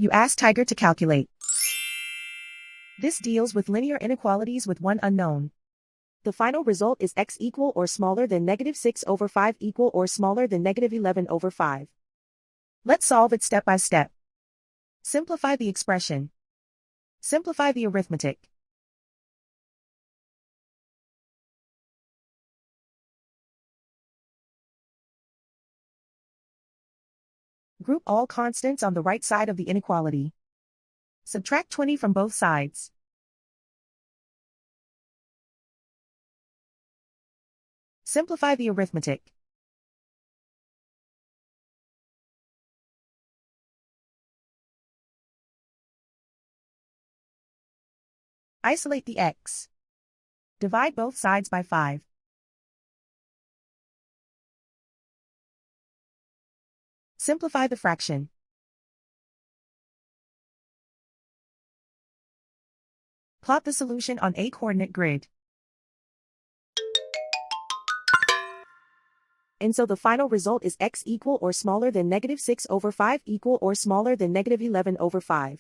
You ask Tiger to calculate. This deals with linear inequalities with one unknown. The final result is x equal or smaller than -6/5 equal or smaller than -11/5. Let's solve it step by step. Simplify the expression. Simplify the arithmetic. Group all constants on the right side of the inequality. Subtract 20 from both sides. Simplify the arithmetic. Isolate the x. Divide both sides by 5. Simplify the fraction. Plot the solution on a coordinate grid. And so the final result is x equal or smaller than -6/5 equal or smaller than -11/5.